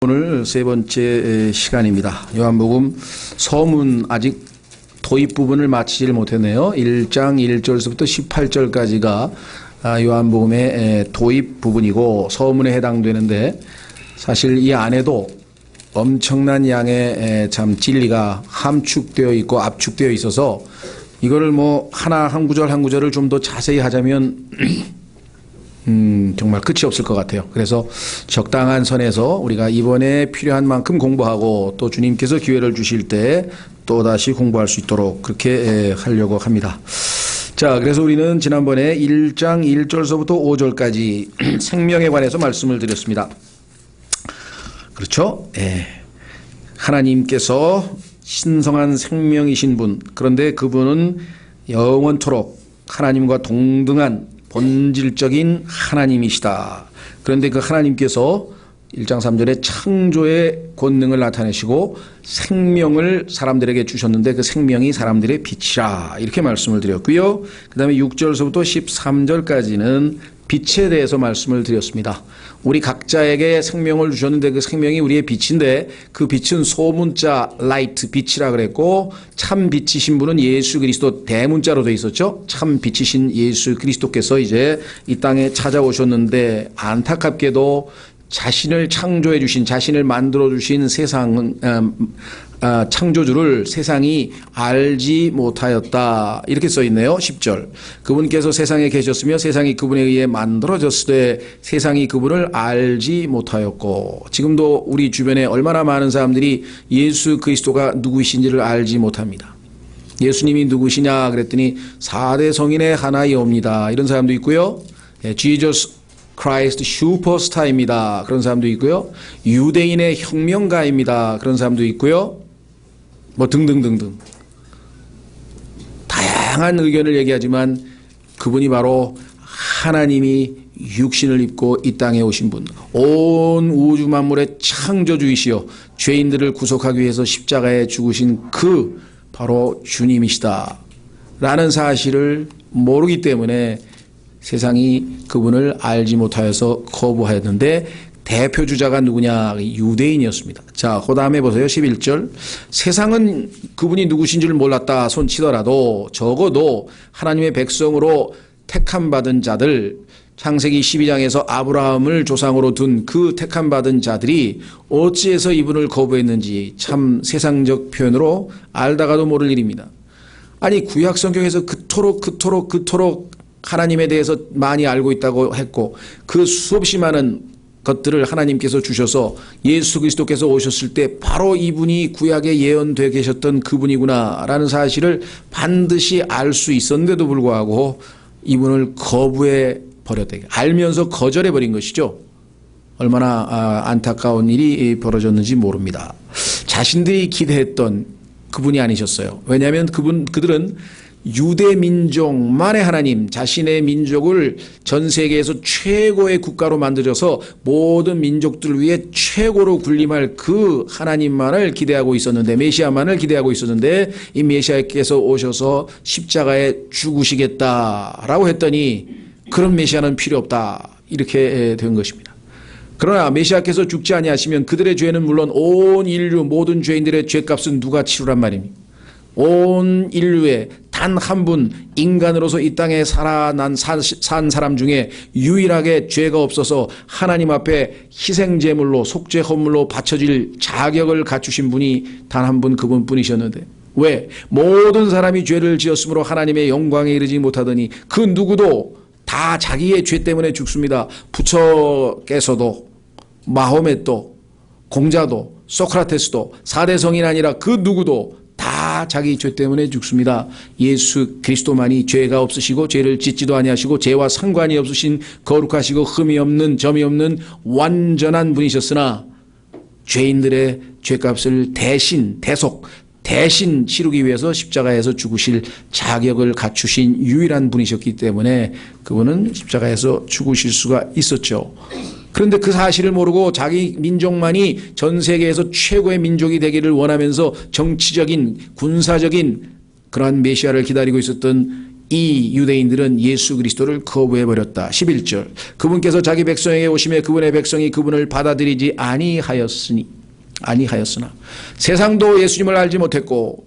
오늘 세 번째 시간입니다. 요한복음 서문 아직 도입 부분을 마치질 못했네요. 1장 1절서부터 18절까지가 요한복음의 도입 부분이고 서문에 해당되는데, 사실 이 안에도 엄청난 양의 참 진리가 함축되어 있고 압축되어 있어서 이거를 한 구절 한 구절을 좀 더 자세히 하자면 정말 끝이 없을 것 같아요. 그래서 적당한 선에서 우리가 이번에 필요한 만큼 공부하고 또 주님께서 기회를 주실 때 또다시 공부할 수 있도록 그렇게 하려고 합니다. 자, 그래서 우리는 지난번에 1장 1절서부터 5절까지 생명에 관해서 말씀을 드렸습니다. 그렇죠? 하나님께서 신성한 생명이신 분, 그런데 그분은 영원토록 하나님과 동등한 본질적인 하나님이시다. 그런데 그 하나님께서 1장 3절에 창조의 권능을 나타내시고 생명을 사람들에게 주셨는데 그 생명이 사람들의 빛이라, 이렇게 말씀을 드렸고요. 그 다음에 6절서부터 13절까지는 빛에 대해서 말씀을 드렸습니다. 우리 각자에게 생명을 주셨는데 그 생명이 우리의 빛인데 그 빛은 소문자 라이트, 빛이라 그랬고, 참 빛이신 분은 예수 그리스도, 대문자로 되어 있었죠. 참 빛이신 예수 그리스도께서 이제 이 땅에 찾아오셨는데, 안타깝게도 자신을 창조해 주신, 자신을 만들어 주신 창조주를 세상이 알지 못하였다, 이렇게 써 있네요. 10절. 그분께서 세상에 계셨으며 세상이 그분에 의해 만들어졌을 때 세상이 그분을 알지 못하였고, 지금도 우리 주변에 얼마나 많은 사람들이 예수 그리스도가 누구이신지를 알지 못합니다. 예수님이 누구시냐 그랬더니 4대 성인의 하나이옵니다, 이런 사람도 있고요. Jesus 크라이스트 슈퍼스타입니다, 그런 사람도 있고요. 유대인의 혁명가입니다, 그런 사람도 있고요. 등등등등 다양한 의견을 얘기하지만 그분이 바로 하나님이 육신을 입고 이 땅에 오신 분, 온 우주 만물의 창조주이시여 죄인들을 구속하기 위해서 십자가에 죽으신 그 바로 주님이시다 라는 사실을 모르기 때문에 세상이 그분을 알지 못하여서 거부하였는데, 대표주자가 누구냐? 유대인이었습니다. 자, 그 다음에 보세요. 11절. 세상은 그분이 누구신지를 몰랐다 손치더라도 적어도 하나님의 백성으로 택함받은 자들, 창세기 12장에서 아브라함을 조상으로 둔 그 택함받은 자들이 어찌해서 이분을 거부했는지 참 세상적 표현으로 알다가도 모를 일입니다. 아니, 구약 성경에서 그토록 하나님에 대해서 많이 알고 있다고 했고, 그 수없이 많은 것들을 하나님께서 주셔서 예수 그리스도께서 오셨을 때 바로 이분이 구약에 예언되어 계셨던 그분이구나 라는 사실을 반드시 알 수 있었는데도 불구하고 이분을 거부해 버렸다, 알면서 거절해 버린 것이죠. 얼마나 안타까운 일이 벌어졌는지 모릅니다. 자신들이 기대했던 그분이 아니셨어요. 왜냐하면 그들은 유대 민족만의 하나님, 자신의 민족을 전 세계에서 최고의 국가로 만들어서 모든 민족들을 위해 최고로 군림할 그 하나님만을 기대하고 있었는데, 메시아만을 기대하고 있었는데, 이 메시아께서 오셔서 십자가에 죽으시겠다라고 했더니 그런 메시아는 필요 없다, 이렇게 된 것입니다. 그러나 메시아께서 죽지 아니하시면 그들의 죄는 물론 온 인류 모든 죄인들의 죄값은 누가 치루란 말입니다. 온 인류의 단 한 분, 인간으로서 이 땅에 산 사람 중에 유일하게 죄가 없어서 하나님 앞에 희생제물로, 속죄 헌물로 바쳐질 자격을 갖추신 분이 단 한 분, 그분뿐이셨는데, 왜? 모든 사람이 죄를 지었으므로 하나님의 영광에 이르지 못하더니 그 누구도 다 자기의 죄 때문에 죽습니다. 부처께서도, 마호멧도, 공자도, 소크라테스도, 4대 성인 아니라 그 누구도 다 자기 죄 때문에 죽습니다. 예수 그리스도만이 죄가 없으시고 죄를 짓지도 아니하시고 죄와 상관이 없으신 거룩하시고 흠이 없는 점이 없는 완전한 분이셨으나 죄인들의 죄값을 대신 치르기 위해서 십자가에서 죽으실 자격을 갖추신 유일한 분이셨기 때문에 그분은 십자가에서 죽으실 수가 있었죠. 그런데 그 사실을 모르고 자기 민족만이 전 세계에서 최고의 민족이 되기를 원하면서 정치적인, 군사적인 그러한 메시아를 기다리고 있었던 이 유대인들은 예수 그리스도를 거부해버렸다. 11절 그분께서 자기 백성에게 오시매 그분의 백성이 그분을 받아들이지 아니하였으나 세상도 예수님을 알지 못했고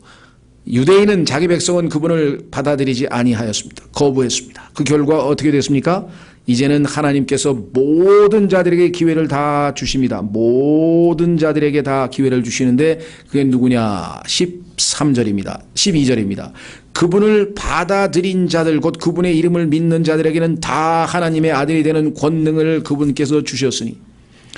유대인은 자기 백성은 그분을 받아들이지 아니하였습니다. 거부했습니다. 그 결과 어떻게 됐습니까? 이제는 하나님께서 모든 자들에게 기회를 다 주십니다. 모든 자들에게 다 기회를 주시는데 그게 누구냐? 13절입니다. 12절입니다. 그분을 받아들인 자들 곧 그분의 이름을 믿는 자들에게는 다 하나님의 아들이 되는 권능을 그분께서 주셨으니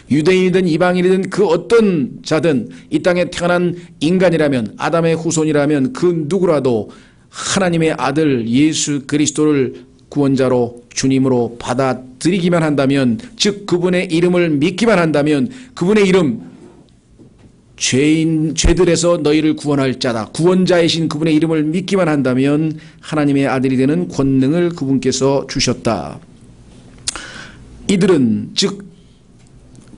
유대인이든 이방인이든 그 어떤 자든 이 땅에 태어난 인간이라면 아담의 후손이라면 그 누구라도 하나님의 아들 예수 그리스도를 구원자로 주님으로 받아들이기만 한다면 즉 그분의 이름을 믿기만 한다면 그분의 이름 죄들에서 너희를 구원할 자다. 구원자이신 그분의 이름을 믿기만 한다면 하나님의 아들이 되는 권능을 그분께서 주셨다. 이들은 즉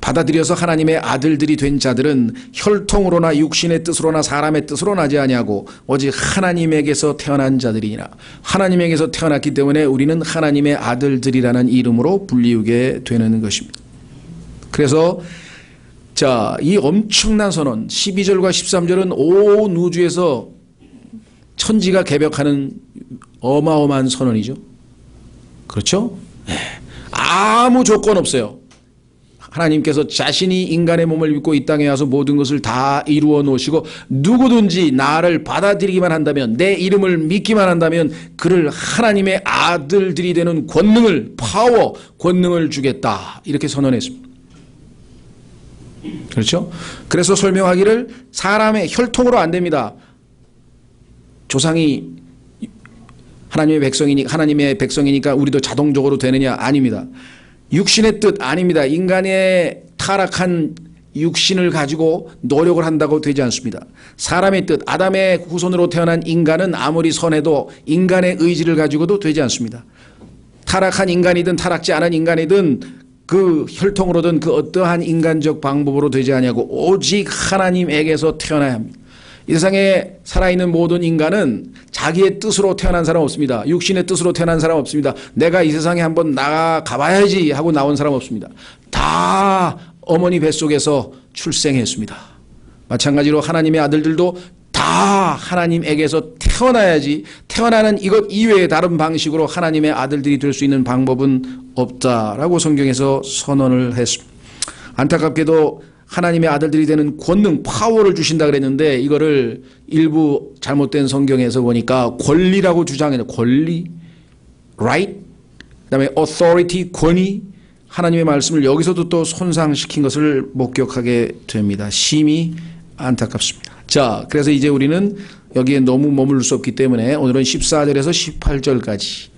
받아들여서 하나님의 아들들이 된 자들은 혈통으로나 육신의 뜻으로나 사람의 뜻으로 나지 아니하고 오직 하나님에게서 태어난 자들이니라. 하나님에게서 태어났기 때문에 우리는 하나님의 아들들이라는 이름으로 불리우게 되는 것입니다. 그래서 이 엄청난 선언 12절과 13절은 온 우주에서 천지가 개벽하는 어마어마한 선언이죠. 그렇죠? 아무 조건 없어요. 하나님께서 자신이 인간의 몸을 입고 이 땅에 와서 모든 것을 다 이루어 놓으시고 누구든지 나를 받아들이기만 한다면 내 이름을 믿기만 한다면 그를 하나님의 아들들이 되는 권능을 주겠다. 이렇게 선언했습니다. 그렇죠? 그래서 설명하기를 사람의 혈통으로 안 됩니다. 조상이 하나님의 백성이니까 우리도 자동적으로 되느냐? 아닙니다. 육신의 뜻 아닙니다. 인간의 타락한 육신을 가지고 노력을 한다고 되지 않습니다. 사람의 뜻, 아담의 후손으로 태어난 인간은 아무리 선해도 인간의 의지를 가지고도 되지 않습니다. 타락한 인간이든 타락지 않은 인간이든 그 혈통으로든 그 어떠한 인간적 방법으로 되지 아니하고 오직 하나님에게서 태어나야 합니다. 이 세상에 살아있는 모든 인간은 자기의 뜻으로 태어난 사람 없습니다. 육신의 뜻으로 태어난 사람 없습니다. 내가 이 세상에 한번 나가봐야지 하고 나온 사람 없습니다. 다 어머니 뱃속에서 출생했습니다. 마찬가지로 하나님의 아들들도 다 하나님에게서 태어나야지 태어나는 이것 이외에 다른 방식으로 하나님의 아들들이 될 수 있는 방법은 없다라고 성경에서 선언을 했습니다. 안타깝게도 하나님의 아들들이 되는 권능, 파워를 주신다 그랬는데 이거를 일부 잘못된 성경에서 보니까 권리라고 주장해요. 권리, right, 그다음에 authority, 권위, 하나님의 말씀을 여기서도 또 손상시킨 것을 목격하게 됩니다. 심히 안타깝습니다. 자, 그래서 이제 우리는 여기에 너무 머물 수 없기 때문에 오늘은 14절에서 18절까지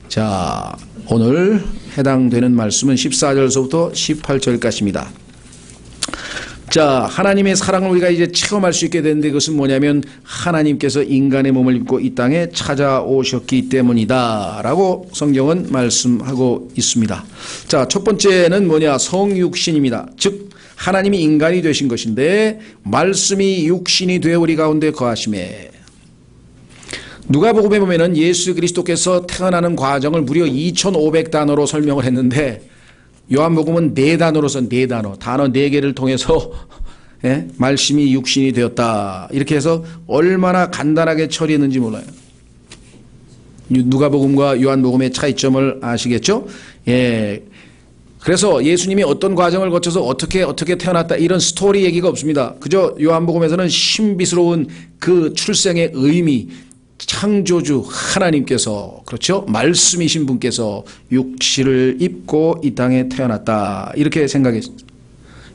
자, 오늘 해당되는 말씀은 14절서부터 18절까지입니다. 자, 하나님의 사랑을 우리가 이제 체험할 수 있게 되는데 그것은 뭐냐면 하나님께서 인간의 몸을 입고 이 땅에 찾아오셨기 때문이다 라고 성경은 말씀하고 있습니다. 자, 첫 번째는 뭐냐? 성육신입니다. 즉 하나님이 인간이 되신 것인데 말씀이 육신이 되어 우리 가운데 거하심에 누가복음에 보면은 예수 그리스도께서 태어나는 과정을 무려 2500단어로 설명을 했는데 요한복음은 4단어로 쓴 4단어, 단어 4개를 통해서 말씀이 육신이 되었다. 이렇게 해서 얼마나 간단하게 처리했는지 몰라요. 누가복음과 요한복음의 차이점을 아시겠죠? 예. 그래서 예수님이 어떤 과정을 거쳐서 어떻게 태어났다 이런 스토리 얘기가 없습니다. 그저 요한복음에서는 신비스러운 그 출생의 의미, 창조주 하나님께서 그렇죠? 말씀이신 분께서 육신을 입고 이 땅에 태어났다 이렇게 생각했습니다.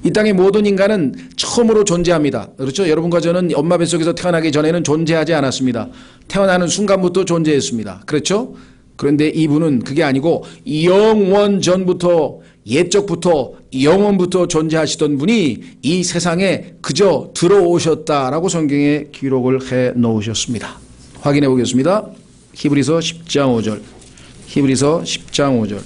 이 땅의 모든 인간은 처음으로 존재합니다. 그렇죠? 여러분과 저는 엄마 뱃속에서 태어나기 전에는 존재하지 않았습니다. 태어나는 순간부터 존재했습니다. 그렇죠? 그런데 이분은 그게 아니고 영원 전부터 옛적부터 영원부터 존재하시던 분이 이 세상에 그저 들어오셨다라고 성경에 기록을 해 놓으셨습니다. 확인해 보겠습니다. 히브리서 10장 5절. 히브리서 10장 5절.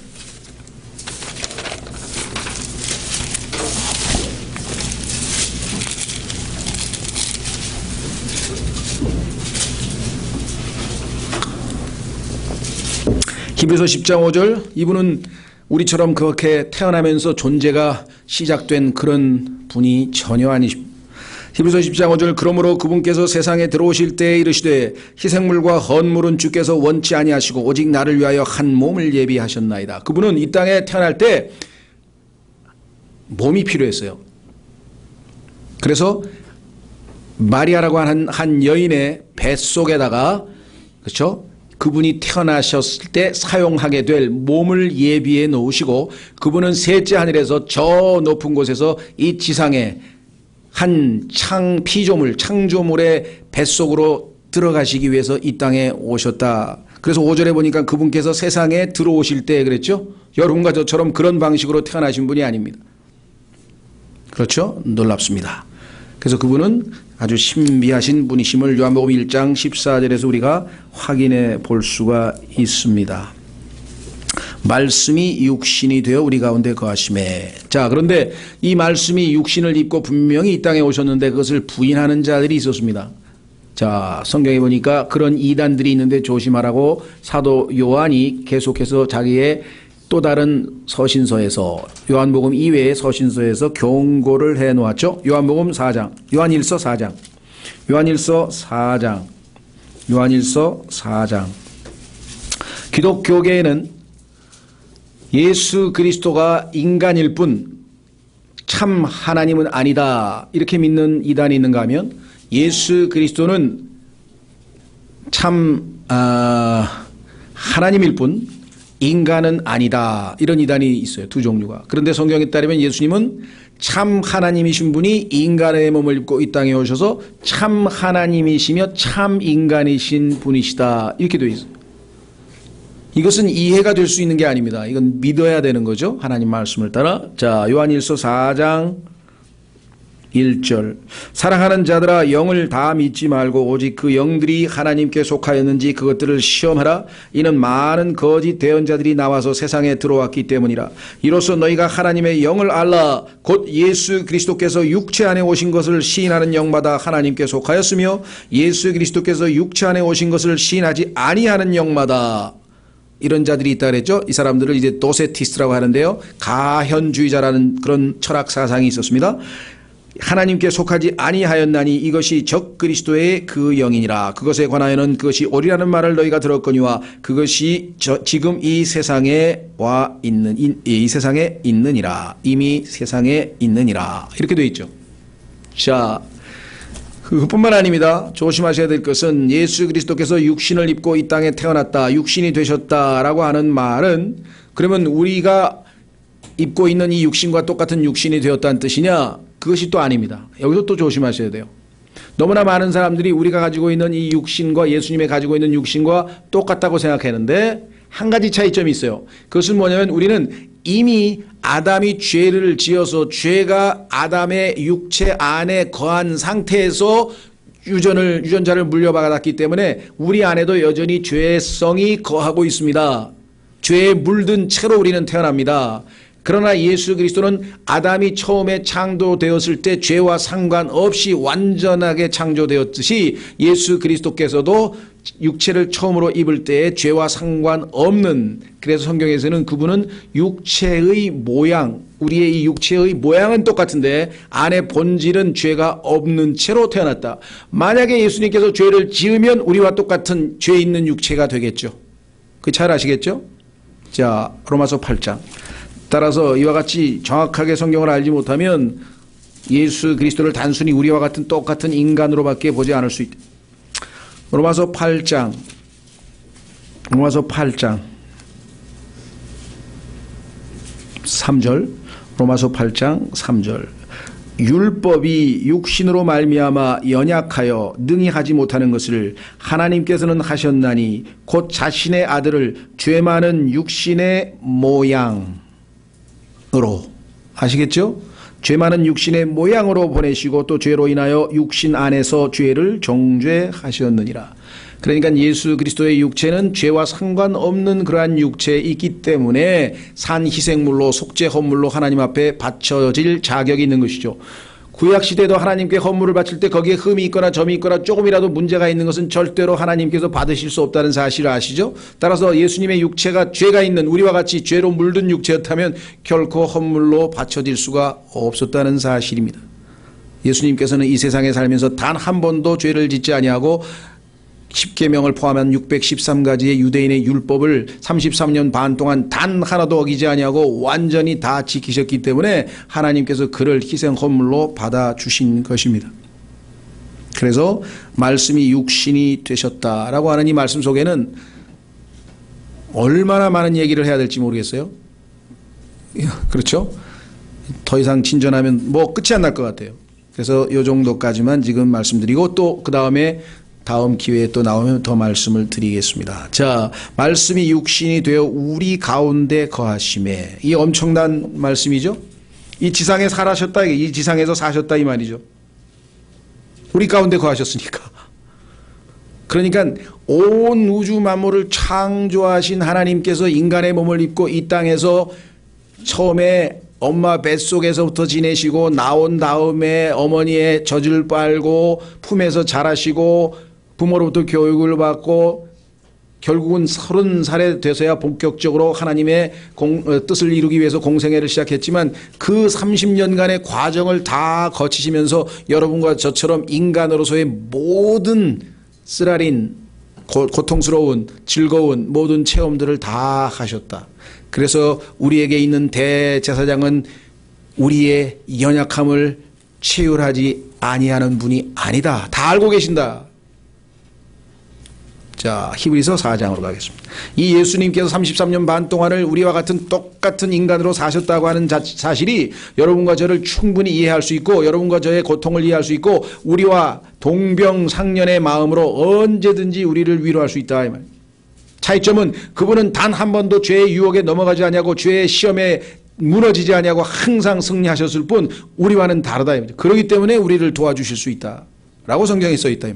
히브리서 10장 5절, 이분은 우리처럼 그렇게 태어나면서 존재가 시작된 그런 분이 전혀 아니십니다. 히브리서 10장 5절, 그러므로 그분께서 세상에 들어오실 때에 이르시되 희생물과 헌물은 주께서 원치 아니하시고 오직 나를 위하여 한 몸을 예비하셨나이다. 그분은 이 땅에 태어날 때 몸이 필요했어요. 그래서 마리아라고 하는 한 여인의 뱃속에다가, 그렇죠? 그분이 태어나셨을 때 사용하게 될 몸을 예비해 놓으시고, 그분은 셋째 하늘에서 저 높은 곳에서 이 지상에 한 피조물, 창조물의 뱃속으로 들어가시기 위해서 이 땅에 오셨다. 그래서 5절에 보니까 그분께서 세상에 들어오실 때 그랬죠? 여러분과 저처럼 그런 방식으로 태어나신 분이 아닙니다. 그렇죠? 놀랍습니다. 그래서 그분은 아주 신비하신 분이심을 요한복음 1장 14절에서 우리가 확인해 볼 수가 있습니다. 말씀이 육신이 되어 우리 가운데 거하심에. 자, 그런데 이 말씀이 육신을 입고 분명히 이 땅에 오셨는데 그것을 부인하는 자들이 있었습니다. 자, 성경에 보니까 그런 이단들이 있는데 조심하라고 사도 요한이 계속해서 자기의 또 다른 서신서에서, 요한복음 이외의 서신서에서 경고를 해 놓았죠. 요한복음 4장, 요한일서 4장, 요한일서 4장, 요한일서 4장. 기독교계에는 예수 그리스도가 인간일 뿐 참 하나님은 아니다, 이렇게 믿는 이단이 있는가 하면, 예수 그리스도는 참 하나님일 뿐 인간은 아니다, 이런 이단이 있어요. 두 종류가. 그런데 성경에 따르면 예수님은 참 하나님이신 분이 인간의 몸을 입고 이 땅에 오셔서 참 하나님이시며 참 인간이신 분이시다, 이렇게 되어 있어요. 이것은 이해가 될 수 있는 게 아닙니다. 이건 믿어야 되는 거죠. 하나님 말씀을 따라. 자, 요한일서 4장 1절. 사랑하는 자들아, 영을 다 믿지 말고 오직 그 영들이 하나님께 속하였는지 그것들을 시험하라. 이는 많은 거짓 대언자들이 나와서 세상에 들어왔기 때문이라. 이로써 너희가 하나님의 영을 알라. 곧 예수 그리스도께서 육체 안에 오신 것을 시인하는 영마다 하나님께 속하였으며 예수 그리스도께서 육체 안에 오신 것을 시인하지 아니하는 영마다, 이런 자들이 있다 그랬죠. 이 사람들을 이제 도세티스트라고 하는데요, 가현주의자라는 그런 철학 사상이 있었습니다. 하나님께 속하지 아니하였나니 이것이 적 그리스도의 그 영이니라. 그것에 관하여는 그것이 옳으라는 말을 너희가 들었거니와 그것이 지금 이 세상에 이 세상에 있느니라. 이미 세상에 있느니라, 이렇게 되어 있죠. 자, 그뿐만 아닙니다. 조심하셔야 될 것은 예수 그리스도께서 육신을 입고 이 땅에 태어났다, 육신이 되셨다라고 하는 말은, 그러면 우리가 입고 있는 이 육신과 똑같은 육신이 되었다는 뜻이냐? 그것이 또 아닙니다. 여기서 또 조심하셔야 돼요. 너무나 많은 사람들이 우리가 가지고 있는 이 육신과 예수님이 가지고 있는 육신과 똑같다고 생각하는데 한 가지 차이점이 있어요. 그것은 뭐냐면 우리는 이미 아담이 죄를 지어서 죄가 아담의 육체 안에 거한 상태에서 유전자를 물려받았기 때문에 우리 안에도 여전히 죄성이 거하고 있습니다. 죄에 물든 채로 우리는 태어납니다. 그러나 예수 그리스도는 아담이 처음에 창조되었을 때 죄와 상관없이 완전하게 창조되었듯이 예수 그리스도께서도 육체를 처음으로 입을 때에 죄와 상관없는, 그래서 성경에서는 그분은 육체의 모양, 우리의 이 육체의 모양은 똑같은데 안에 본질은 죄가 없는 채로 태어났다. 만약에 예수님께서 죄를 지으면 우리와 똑같은 죄 있는 육체가 되겠죠. 그 잘 아시겠죠? 자, 로마서 8장. 따라서 이와 같이 정확하게 성경을 알지 못하면 예수 그리스도를 단순히 우리와 같은 똑같은 인간으로밖에 보지 않을 수 있다. 로마서 8장 3절. 로마서 8장 3절. 율법이 육신으로 말미암아 연약하여 능히 하지 못하는 것을 하나님께서는 하셨나니 곧 자신의 아들을 죄 많은 육신의 모양으로, 아시겠죠? 죄 많은 육신의 모양으로 보내시고 또 죄로 인하여 육신 안에서 죄를 정죄하셨느니라. 그러니까 예수 그리스도의 육체는 죄와 상관없는 그러한 육체이기 때문에 산 희생물로 속죄 헌물로 하나님 앞에 바쳐질 자격이 있는 것이죠. 구약 시대도 하나님께 헌물을 바칠 때 거기에 흠이 있거나 점이 있거나 조금이라도 문제가 있는 것은 절대로 하나님께서 받으실 수 없다는 사실을 아시죠? 따라서 예수님의 육체가 죄가 있는 우리와 같이 죄로 물든 육체였다면 결코 헌물로 바쳐질 수가 없었다는 사실입니다. 예수님께서는 이 세상에 살면서 단 한 번도 죄를 짓지 아니하고 10계명을 포함한 613가지의 유대인의 율법을 33년 반 동안 단 하나도 어기지 아니하고 완전히 다 지키셨기 때문에 하나님께서 그를 희생 헌물로 받아주신 것입니다. 그래서 말씀이 육신이 되셨다라고 하는 이 말씀 속에는 얼마나 많은 얘기를 해야 될지 모르겠어요. 그렇죠? 더 이상 진전하면 뭐 끝이 안 날 것 같아요. 그래서 이 정도까지만 지금 말씀드리고 또 그 다음에 다음 기회에 또 나오면 더 말씀을 드리겠습니다. 자, 말씀이 육신이 되어 우리 가운데 거하심에, 이 엄청난 말씀이죠. 이 지상에 살아셨다, 이 지상에서 사셨다 이 말이죠. 우리 가운데 거하셨으니까. 그러니까 온 우주 만물을 창조하신 하나님께서 인간의 몸을 입고 이 땅에서 처음에 엄마 뱃속에서부터 지내시고 나온 다음에 어머니의 젖을 빨고 품에서 자라시고 부모로부터 교육을 받고 결국은 30살에 돼서야 본격적으로 하나님의 뜻을 이루기 위해서 공생애를 시작했지만 그 30년간의 과정을 다 거치시면서 여러분과 저처럼 인간으로서의 모든 쓰라린 고통스러운 즐거운 모든 체험들을 다 하셨다. 그래서 우리에게 있는 대제사장은 우리의 연약함을 체휼하지 아니하는 분이 아니다. 다 알고 계신다. 자, 히브리서 4장으로 가겠습니다. 이 예수님께서 33년 반 동안을 우리와 같은 똑같은 인간으로 사셨다고 하는 사실이 여러분과 저를 충분히 이해할 수 있고 여러분과 저의 고통을 이해할 수 있고 우리와 동병상련의 마음으로 언제든지 우리를 위로할 수 있다. 이 말. 차이점은 그분은 단 한 번도 죄의 유혹에 넘어가지 아니하고 죄의 시험에 무너지지 아니하고 항상 승리하셨을 뿐 우리와는 다르다. 그렇기 때문에 우리를 도와주실 수 있다라고 성경에 써 있다.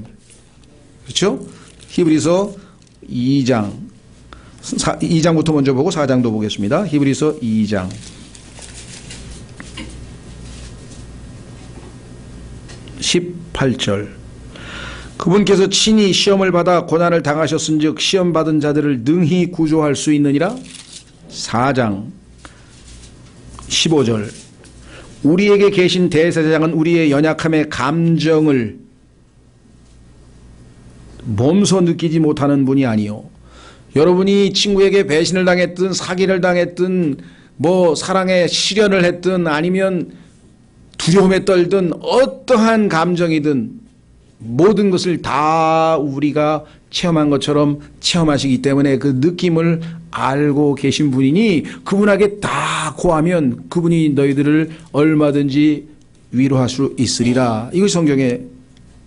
그렇죠? 히브리서 2장 2장부터 먼저 보고 4장도 보겠습니다. 히브리서 2장 18절 그분께서 친히 시험을 받아 고난을 당하셨은즉 시험 받은 자들을 능히 구조할 수 있느니라. 4장 15절 우리에게 계신 대제사장은 우리의 연약함의 감정을 몸소 느끼지 못하는 분이 아니요. 여러분이 친구에게 배신을 당했든 사기를 당했든 뭐 사랑에 실연을 했든 아니면 두려움에 떨든 어떠한 감정이든 모든 것을 다 우리가 체험한 것처럼 체험하시기 때문에 그 느낌을 알고 계신 분이니 그분에게 다 고하면 그분이 너희들을 얼마든지 위로할 수 있으리라. 이것이 성경에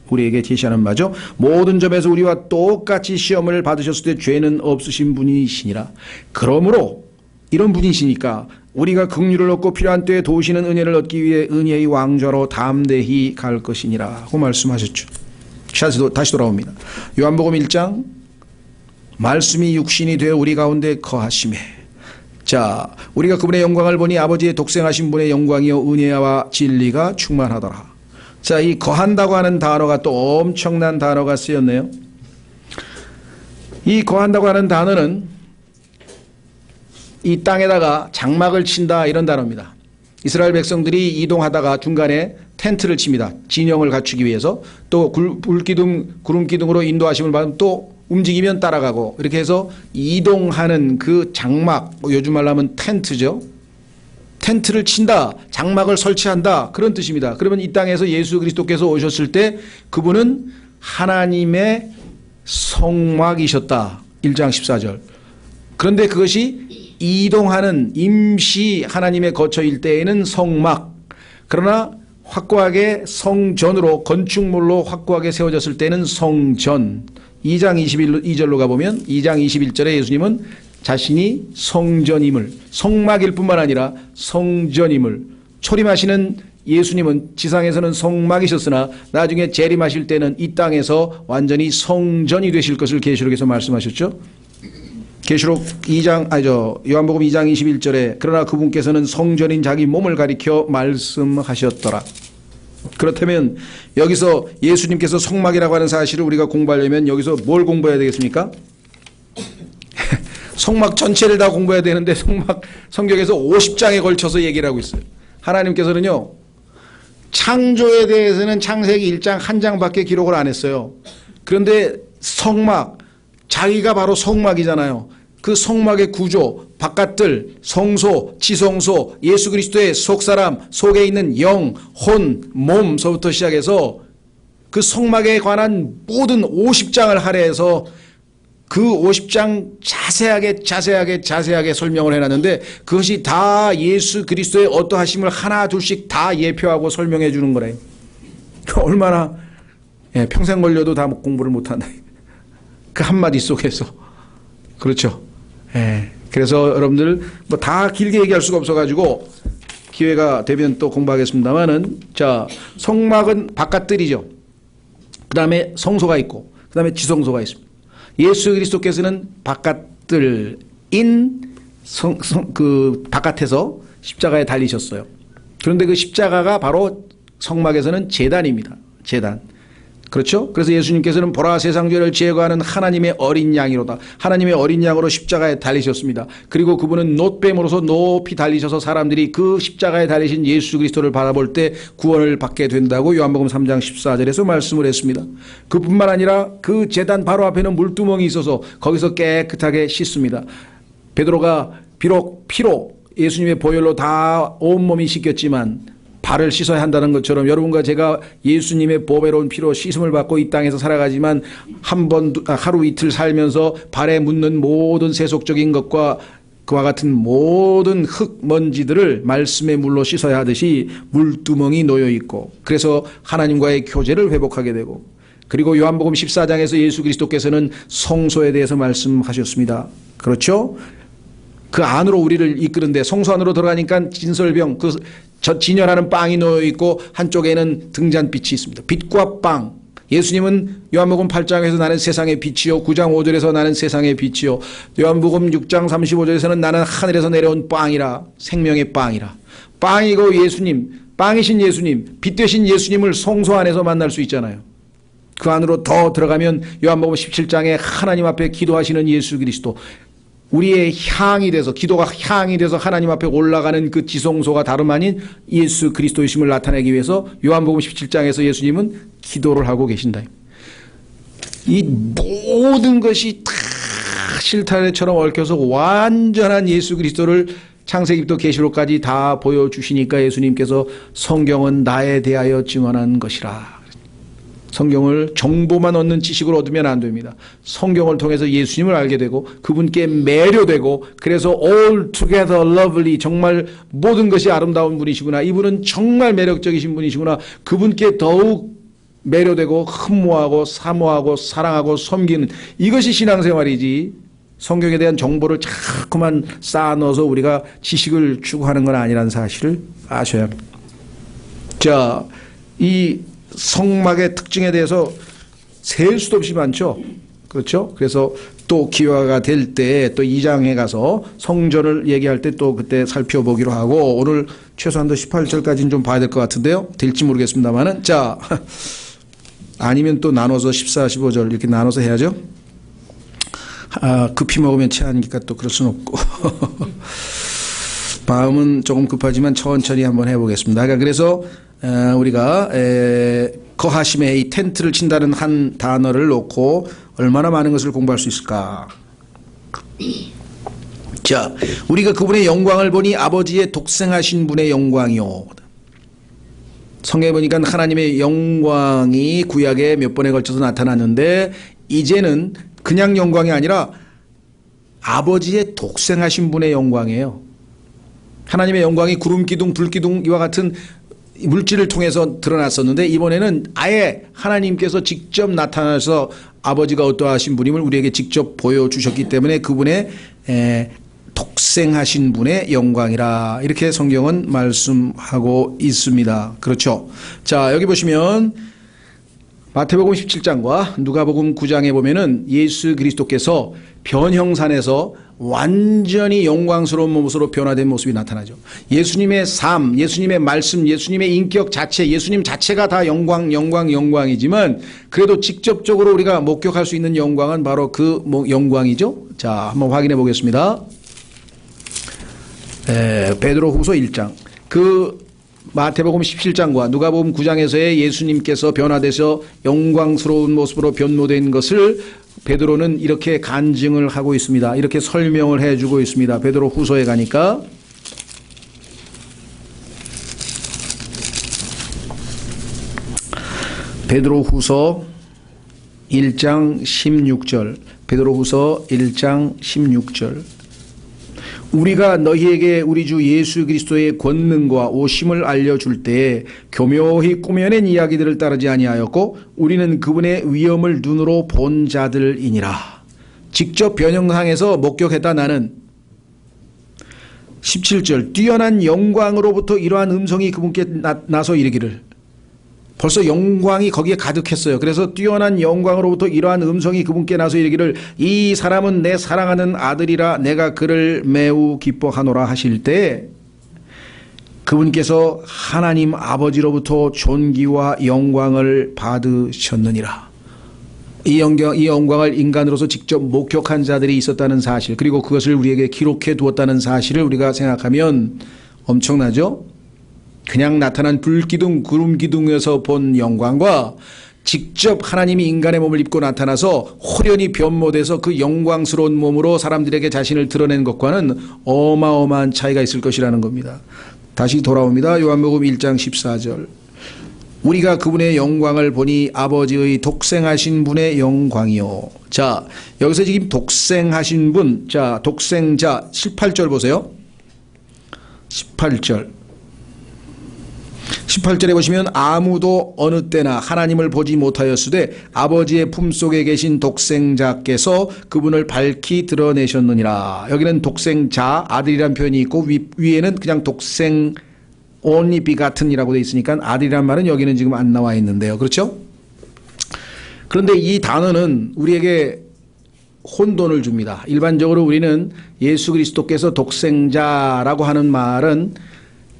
우리에게 제시하는 바죠. 모든 점에서 우리와 똑같이 시험을 받으셨을 때 죄는 없으신 분이시니라. 그러므로 이런 분이시니까 우리가 긍휼을 얻고 필요한 때에 도우시는 은혜를 얻기 위해 은혜의 왕좌로 담대히 갈 것이니라 하고 말씀하셨죠. 다시 돌아옵니다. 요한복음 1장 말씀이 육신이 되어 우리 가운데 거하심에 자 우리가 그분의 영광을 보니 아버지의 독생하신 분의 영광이요 은혜와 진리가 충만하더라. 자, 이 거한다고 하는 단어가 또 엄청난 단어가 쓰였네요. 이 거한다고 하는 단어는 이 땅에다가 장막을 친다 이런 단어입니다. 이스라엘 백성들이 이동하다가 중간에 텐트를 칩니다. 진영을 갖추기 위해서. 또 불기둥, 구름기둥으로 인도하심을 받으면 또 움직이면 따라가고 이렇게 해서 이동하는 그 장막, 요즘 말로 하면 텐트죠. 텐트를 친다, 장막을 설치한다 그런 뜻입니다. 그러면 이 땅에서 예수 그리스도께서 오셨을 때 그분은 하나님의 성막이셨다. 1장 14절. 그런데 그것이 이동하는 임시 하나님의 거처일 때에는 성막, 그러나 확고하게 성전으로 건축물로 확고하게 세워졌을 때는 성전. 2장 22절로 가보면 2장 21절에 예수님은 자신이 성전임을, 성막일 뿐만 아니라 성전임을, 초림하시는 예수님은 지상에서는 성막이셨으나 나중에 재림하실 때는 이 땅에서 완전히 성전이 되실 것을 계시록에서 말씀하셨죠. 계시록 2장 요한복음 2장 21절에 그러나 그분께서는 성전인 자기 몸을 가리켜 말씀하셨더라. 그렇다면 여기서 예수님께서 성막이라고 하는 사실을 우리가 공부하려면 여기서 뭘 공부해야 되겠습니까? 성막 전체를 다 공부해야 되는데 성경에서 50장에 걸쳐서 얘기를 하고 있어요. 하나님께서는요, 창조에 대해서는 창세기 1장 한 장밖에 기록을 안 했어요. 그런데 성막, 자기가 바로 성막이잖아요. 그 성막의 구조, 바깥들, 성소, 지성소, 예수 그리스도의 속사람, 속에 있는 영, 혼, 몸서부터 시작해서 그 성막에 관한 모든 50장을 할애해서 그 50장 자세하게 설명을 해놨는데 그것이 다 예수 그리스도의 어떠하심을 하나 둘씩 다 예표하고 설명해 주는 거래요. 얼마나 평생 걸려도 다 공부를 못한다. 그 한마디 속에서. 그렇죠. 그래서 여러분들 뭐 다 길게 얘기할 수가 없어가지고 기회가 되면 또 공부하겠습니다만은, 자, 성막은 바깥들이죠. 그 다음에 성소가 있고 그 다음에 지성소가 있습니다. 예수 그리스도께서는 바깥들인 그 바깥에서 십자가에 달리셨어요. 그런데 그 십자가가 바로 성막에서는 제단입니다. 제단. 그렇죠? 그래서 예수님께서는 보라 세상 죄를 제거하는 하나님의 어린 양이로다. 하나님의 어린 양으로 십자가에 달리셨습니다. 그리고 그분은 놋뱀으로서 높이 달리셔서 사람들이 그 십자가에 달리신 예수 그리스도를 바라볼 때 구원을 받게 된다고 요한복음 3장 14절에서 말씀을 했습니다. 그뿐만 아니라 그 제단 바로 앞에는 물두멍이 있어서 거기서 깨끗하게 씻습니다. 베드로가 비록 피로 예수님의 보혈로 다 온몸이 씻겼지만 발을 씻어야 한다는 것처럼 여러분과 제가 예수님의 보배로운 피로 씻음을 받고 이 땅에서 살아가지만 하루 이틀 살면서 발에 묻는 모든 세속적인 것과 그와 같은 모든 흙 먼지들을 말씀의 물로 씻어야 하듯이 물두멍이 놓여 있고, 그래서 하나님과의 교제를 회복하게 되고, 그리고 요한복음 14장에서 예수 그리스도께서는 성소에 대해서 말씀하셨습니다. 그렇죠? 그 안으로 우리를 이끄는데, 성소 안으로 들어가니까 진설병, 진열하는 빵이 놓여 있고 한쪽에는 등잔빛이 있습니다. 빛과 빵. 예수님은 요한복음 8장에서 나는 세상의 빛이요, 9장 5절에서 나는 세상의 빛이요, 요한복음 6장 35절에서는 나는 하늘에서 내려온 빵이라, 생명의 빵이라. 빵이고 예수님, 빵이신 예수님, 빛 되신 예수님을 성소 안에서 만날 수 있잖아요. 그 안으로 더 들어가면 요한복음 17장에 하나님 앞에 기도하시는 예수 그리스도, 우리의 향이 돼서, 기도가 향이 돼서 하나님 앞에 올라가는 그 지성소가 다름 아닌 예수 그리스도이심을 나타내기 위해서 요한복음 17장에서 예수님은 기도를 하고 계신다. 이 모든 것이 다 실타래처럼 얽혀서 완전한 예수 그리스도를 창세기부터 계시록까지 다 보여주시니까 예수님께서 성경은 나에 대하여 증언한 것이라. 성경을 정보만 얻는 지식을 얻으면 안 됩니다. 성경을 통해서 예수님을 알게 되고 그분께 매료되고, 그래서 altogether lovely, 정말 모든 것이 아름다운 분이시구나, 이분은 정말 매력적이신 분이시구나, 그분께 더욱 매료되고 흠모하고 사모하고 사랑하고 섬기는, 이것이 신앙생활이지 성경에 대한 정보를 자꾸만 쌓아넣어서 우리가 지식을 추구하는 건 아니라는 사실을 아셔야 합니다. 자, 이 성막의 특징에 대해서 셀 수도 없이 많죠. 그렇죠? 그래서 또 기회가 될 때 또 2장에 가서 성전을 얘기할 때 또 그때 살펴보기로 하고, 오늘 최소한도 18절까지는 좀 봐야 될 것 같은데요. 될지 모르겠습니다만은, 자, 아니면 또 나눠서 14, 15절 이렇게 나눠서 해야죠. 급히 먹으면 체하니까 또 그럴 수는 없고. 마음은 조금 급하지만 천천히 한번 해보겠습니다. 그래서 우리가 거하심에 이 텐트를 친다는 한 단어를 놓고 얼마나 많은 것을 공부할 수 있을까. 자, 우리가 그분의 영광을 보니 아버지의 독생하신 분의 영광이요. 성경에 보니까 하나님의 영광이 구약에 몇 번에 걸쳐서 나타났는데, 이제는 그냥 영광이 아니라 아버지의 독생하신 분의 영광이에요. 하나님의 영광이 구름 기둥, 불 기둥 이와 같은 물질을 통해서 드러났었는데, 이번에는 아예 하나님께서 직접 나타나서 아버지가 어떠하신 분임을 우리에게 직접 보여주셨기 때문에 그분의 독생하신 분의 영광이라, 이렇게 성경은 말씀하고 있습니다. 그렇죠? 자, 여기 보시면 마태복음 17장과 누가복음 9장에 보면은 예수 그리스도께서 변형산에서 완전히 영광스러운 모습으로 변화된 모습이 나타나죠. 예수님의 삶, 예수님의 말씀, 예수님의 인격 자체, 예수님 자체가 다 영광이지만 그래도 직접적으로 우리가 목격할 수 있는 영광은 바로 그 영광이죠. 자, 한번 확인해 보겠습니다. 베드로후서 1장. 마태복음 17장과 누가복음 9장에서의 예수님께서 변화돼서 영광스러운 모습으로 변모된 것을 베드로는 이렇게 간증을 하고 있습니다. 이렇게 설명을 해주고 있습니다. 베드로 후서에 가니까 베드로 후서 1장 16절 베드로 후서 1장 16절 우리가 너희에게 우리 주 예수 그리스도의 권능과 오심을 알려줄 때에 교묘히 꾸며낸 이야기들을 따르지 아니하였고 우리는 그분의 위엄을 눈으로 본 자들이니라. 직접 변형상에서 목격했다. 나는 17절 뛰어난 영광으로부터 이러한 음성이 그분께 나서 이르기를. 벌써 영광이 거기에 가득했어요. 그래서 뛰어난 영광으로부터 이러한 음성이 그분께 나서 이르기를 이 사람은 내 사랑하는 아들이라 내가 그를 매우 기뻐하노라 하실 때 그분께서 하나님 아버지로부터 존귀와 영광을 받으셨느니라. 이 영광을 인간으로서 직접 목격한 자들이 있었다는 사실, 그리고 그것을 우리에게 기록해 두었다는 사실을 우리가 생각하면 엄청나죠? 그냥 나타난 불기둥, 구름기둥에서 본 영광과 직접 하나님이 인간의 몸을 입고 나타나서 호련히 변모돼서 그 영광스러운 몸으로 사람들에게 자신을 드러낸 것과는 어마어마한 차이가 있을 것이라는 겁니다. 다시 돌아옵니다. 요한복음 1장 14절. 우리가 그분의 영광을 보니 아버지의 독생하신 분의 영광이요. 자, 여기서 지금 독생하신 분, 자, 독생자 18절 보세요. 18절에 보시면 아무도 어느 때나 하나님을 보지 못하였으되 아버지의 품속에 계신 독생자께서 그분을 밝히 드러내셨느니라. 여기는 독생자, 아들이란 표현이 있고 위에는 그냥 독생 only begatten이라고 되어 있으니까 아들이란 말은 여기는 지금 안 나와 있는데요. 그렇죠? 그런데 이 단어는 우리에게 혼돈을 줍니다. 일반적으로 우리는 예수 그리스도께서 독생자라고 하는 말은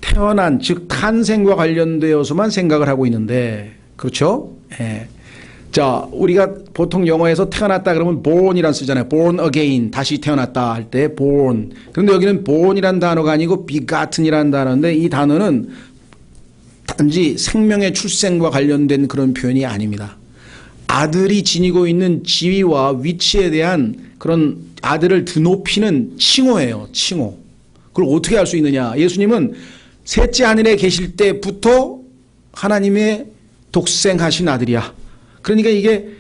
태어난, 즉 탄생과 관련되어서만 생각을 하고 있는데, 그렇죠? 예. 자, 우리가 보통 영어에서 태어났다 그러면 born이란 쓰잖아요. born again, 다시 태어났다 할 때 born. 그런데 여기는 born이란 단어가 아니고 begotten이라는 단어인데, 이 단어는 단지 생명의 출생과 관련된 그런 표현이 아닙니다. 아들이 지니고 있는 지위와 위치에 대한 그런 아들을 드높이는 칭호예요. 칭호. 그걸 어떻게 알 수 있느냐? 예수님은 셋째 하늘에 계실 때부터 하나님의 독생하신 아들이야. 그러니까 이게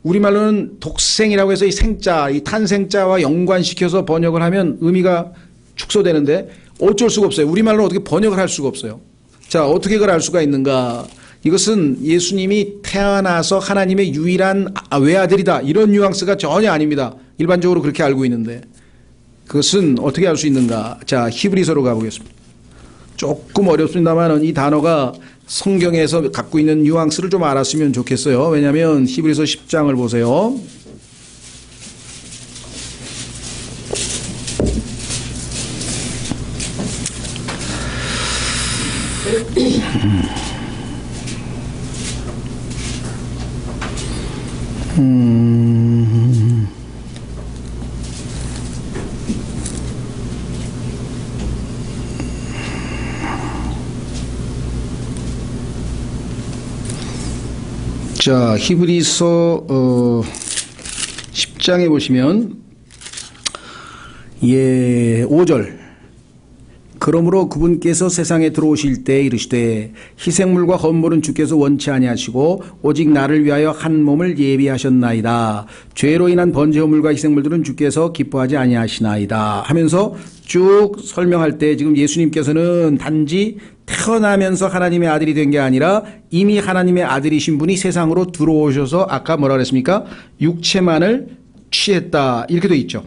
우리말로는 독생이라고 해서 이 생자, 이 탄생자와 연관시켜서 번역을 하면 의미가 축소되는데 어쩔 수가 없어요. 우리말로 어떻게 번역을 할 수가 없어요. 자, 어떻게 그걸 알 수가 있는가? 이것은 예수님이 태어나서 하나님의 유일한 외아들이다, 이런 뉘앙스가 전혀 아닙니다. 일반적으로 그렇게 알고 있는데 그것은 어떻게 알 수 있는가? 자, 히브리서로 가보겠습니다. 조금 어렵습니다만 이 단어가 성경에서 갖고 있는 뉘앙스를 좀 알았으면 좋겠어요. 왜냐하면 히브리서 10장을 보세요. 자, 히브리서 10장에 보시면 5절. 그러므로 그분께서 세상에 들어오실 때 이르시되 희생물과 헌물은 주께서 원치 아니하시고 오직 나를 위하여 한 몸을 예비하셨나이다. 죄로 인한 번제 헌물과 희생물들은 주께서 기뻐하지 아니하시나이다 하면서 쭉 설명할 때 지금 예수님께서는 단지 태어나면서 하나님의 아들이 된 게 아니라 이미 하나님의 아들이신 분이 세상으로 들어오셔서 아까 뭐라 그랬습니까? 육체만을 취했다, 이렇게 돼 있죠.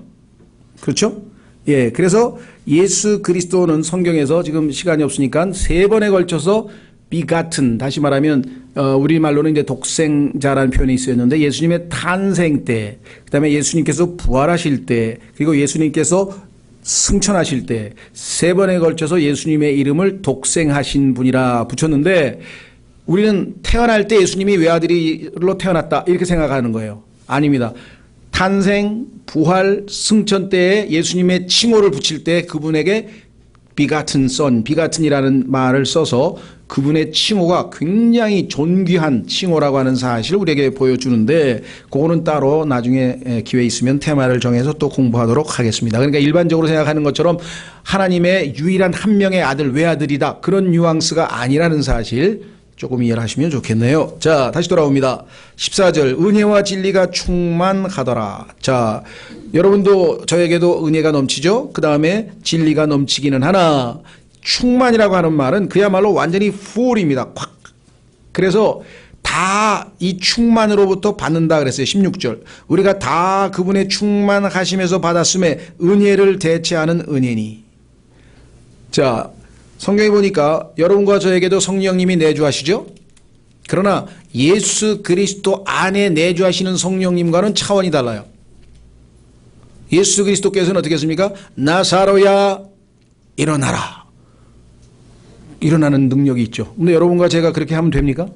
그렇죠? 예, 그래서 예수 그리스도는 성경에서 지금 시간이 없으니까 3번에 걸쳐서 begotten, 다시 말하면 우리말로는 이제 독생자라는 표현이 있었는데 예수님의 탄생 때, 그다음에 예수님께서 부활하실 때, 그리고 예수님께서 승천하실 때 세 번에 걸쳐서 예수님의 이름을 독생하신 분이라 붙였는데 우리는 태어날 때 예수님이 외아들로 태어났다 이렇게 생각하는 거예요. 아닙니다. 탄생, 부활, 승천 때에 예수님의 칭호를 붙일 때 그분에게 begotten son, begatten이라는 말을 써서 그분의 칭호가 굉장히 존귀한 칭호라고 하는 사실을 우리에게 보여주는데 그거는 따로 나중에 기회 있으면 테마를 정해서 또 공부하도록 하겠습니다. 그러니까 일반적으로 생각하는 것처럼 하나님의 유일한 한 명의 아들, 외아들이다 그런 뉘앙스가 아니라는 사실 조금 이해를 하시면 좋겠네요. 자, 다시 돌아옵니다. 14절 은혜와 진리가 충만하더라. 자, 여러분도 저에게도 은혜가 넘치죠? 그 다음에 진리가 넘치기는 하나 충만이라고 하는 말은 그야말로 완전히 full입니다. 콱. 그래서 다 이 충만으로부터 받는다 그랬어요. 16절 우리가 다 그분의 충만하심에서 받았음에 은혜를 대체하는 은혜니. 자, 성경에 보니까 여러분과 저에게도 성령님이 내주하시죠? 그러나 예수 그리스도 안에 내주하시는 성령님과는 차원이 달라요. 예수 그리스도께서는 어떻게 했습니까? 나사로야 일어나라. 일어나는 능력이 있죠. 근데 여러분과 제가 그렇게 하면 됩니까?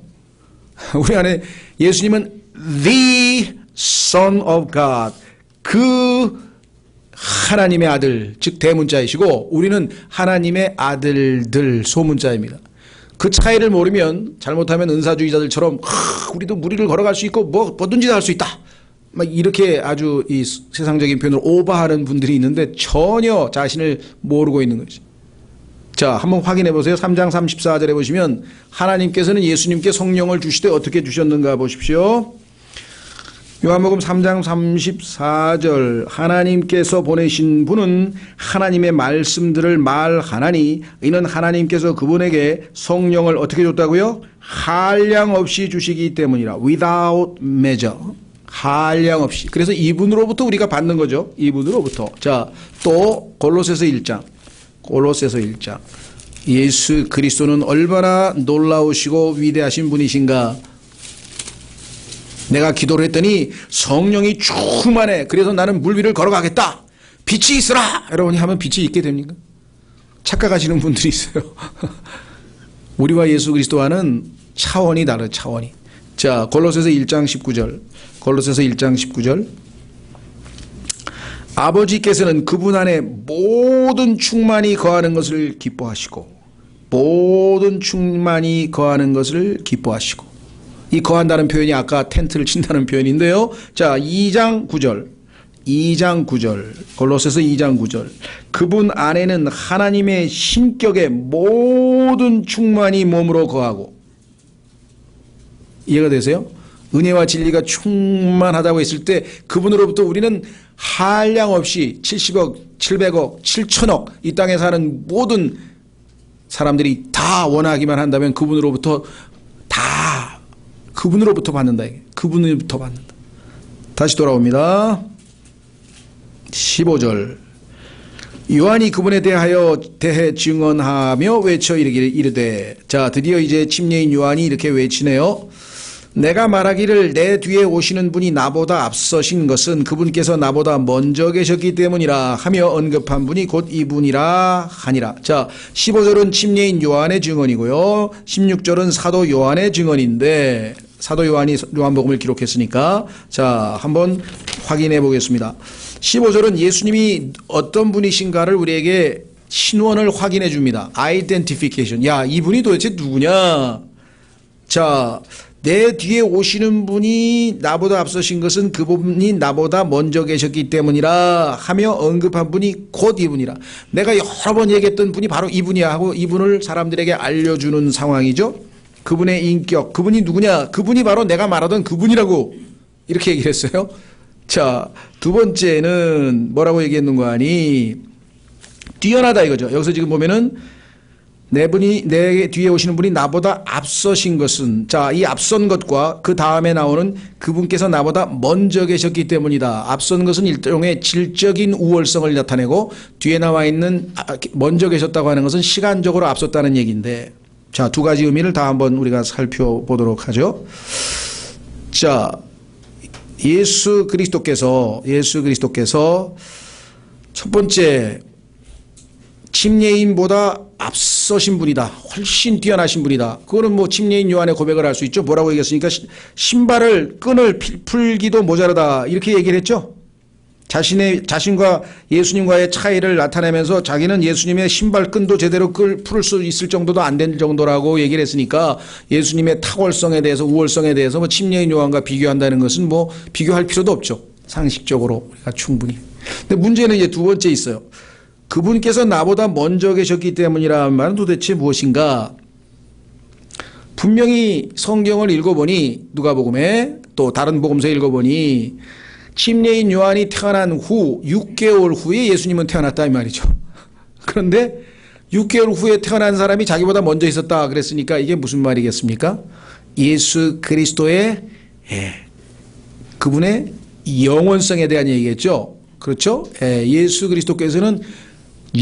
우리 안에 예수님은 the Son of God, 그 하나님의 아들, 즉 대문자이시고 우리는 하나님의 아들들 소문자입니다. 그 차이를 모르면 잘못하면 은사주의자들처럼 우리도 무리를 걸어갈 수 있고 뭐든지 다 할 수 있다. 막 이렇게 아주 이 세상적인 표현으로 오버하는 분들이 있는데 전혀 자신을 모르고 있는 거지. 자, 한번 확인해 보세요. 3장 34절에 보시면 하나님께서는 예수님께 성령을 주시되 어떻게 주셨는가 보십시오. 요한복음 3장 34절 하나님께서 보내신 분은 하나님의 말씀들을 말하나니 이는 하나님께서 그분에게 성령을 어떻게 줬다고요? 한량 없이 주시기 때문이라. Without measure. 한량 없이. 그래서 이분으로부터 우리가 받는 거죠. 이분으로부터. 자, 또 골로새서 1장. 골로새서 1장. 예수 그리스도는 얼마나 놀라우시고 위대하신 분이신가. 내가 기도를 했더니 성령이 충만해. 그래서 나는 물 위를 걸어가겠다. 빛이 있으라. 여러분이 하면 빛이 있게 됩니까? 착각하시는 분들이 있어요. 우리와 예수 그리스도와는 차원이 다르죠. 차원이. 자, 골로새서 1장 19절. 골로새서 1장 19절. 아버지께서는 그분 안에 모든 충만이 거하는 것을 기뻐하시고 모든 충만이 거하는 것을 기뻐하시고 이 거한다는 표현이 아까 텐트를 친다는 표현인데요. 자, 2장 9절. 2장 9절. 골로새서 2장 9절. 그분 안에는 하나님의 신격의 모든 충만이 몸으로 거하고. 이해가 되세요? 은혜와 진리가 충만하다고 했을 때 그분으로부터 우리는 한량 없이 70억, 700억, 7천억 이 땅에 사는 모든 사람들이 다 원하기만 한다면 그분으로부터 받는다. 그분으로부터 받는다. 다시 돌아옵니다. 15절. 요한이 그분에 대해 증언하며 외쳐 이르되. 자, 드디어 이제 침례인 요한이 이렇게 외치네요. 내가 말하기를 내 뒤에 오시는 분이 나보다 앞서신 것은 그분께서 나보다 먼저 계셨기 때문이라 하며 언급한 분이 곧 이분이라 하니라. 자, 15절은 침례인 요한의 증언이고요. 16절은 사도 요한의 증언인데 사도 요한이 요한복음을 기록했으니까 자, 한번 확인해 보겠습니다. 15절은 예수님이 어떤 분이신가를 우리에게 신원을 확인해 줍니다. 아이덴티피케이션. 야, 이분이 도대체 누구냐? 자, 내 뒤에 오시는 분이 나보다 앞서신 것은 그분이 나보다 먼저 계셨기 때문이라 하며 언급한 분이 곧 이분이라. 내가 여러 번 얘기했던 분이 바로 이분이야 하고 이분을 사람들에게 알려주는 상황이죠. 그분의 인격, 그분이 누구냐? 그분이 바로 내가 말하던 그분이라고 이렇게 얘기를 했어요. 자, 두 번째는 뭐라고 얘기했는가 하니 뛰어나다 이거죠. 여기서 지금 보면은 내 뒤에 오시는 분이 나보다 앞서신 것은, 자, 이 앞선 것과 그 다음에 나오는 그분께서 나보다 먼저 계셨기 때문이다. 앞선 것은 일종의 질적인 우월성을 나타내고 뒤에 나와 있는 먼저 계셨다고 하는 것은 시간적으로 앞섰다는 얘기인데, 자, 두 가지 의미를 다 한번 우리가 살펴보도록 하죠. 자, 예수 그리스도께서 첫 번째 침례인보다 앞서신 분이다. 훨씬 뛰어나신 분이다. 그거는 뭐 침례인 요한의 고백을 할 수 있죠. 뭐라고 얘기했습니까? 신발을 끈을 풀기도 모자라다. 이렇게 얘기를 했죠. 자신과 예수님과의 차이를 나타내면서 자기는 예수님의 신발 끈도 제대로 풀을 수 있을 정도도 안 된 정도라고 얘기를 했으니까 예수님의 탁월성에 대해서 우월성에 대해서 뭐 침례인 요한과 비교한다는 것은 뭐 비교할 필요도 없죠. 상식적으로 우리가 충분히. 근데 문제는 이제 두 번째 있어요. 그분께서 나보다 먼저 계셨기 때문이라는 말은 도대체 무엇인가? 분명히 성경을 읽어보니 누가복음에 또 다른 복음서 읽어보니 침례인 요한이 태어난 후 6개월 후에 예수님은 태어났다 이 말이죠. 그런데 6개월 후에 태어난 사람이 자기보다 먼저 있었다 그랬으니까 이게 무슨 말이겠습니까? 예수 그리스도의 그분의 영원성에 대한 얘기겠죠. 그렇죠? 예수 그리스도께서는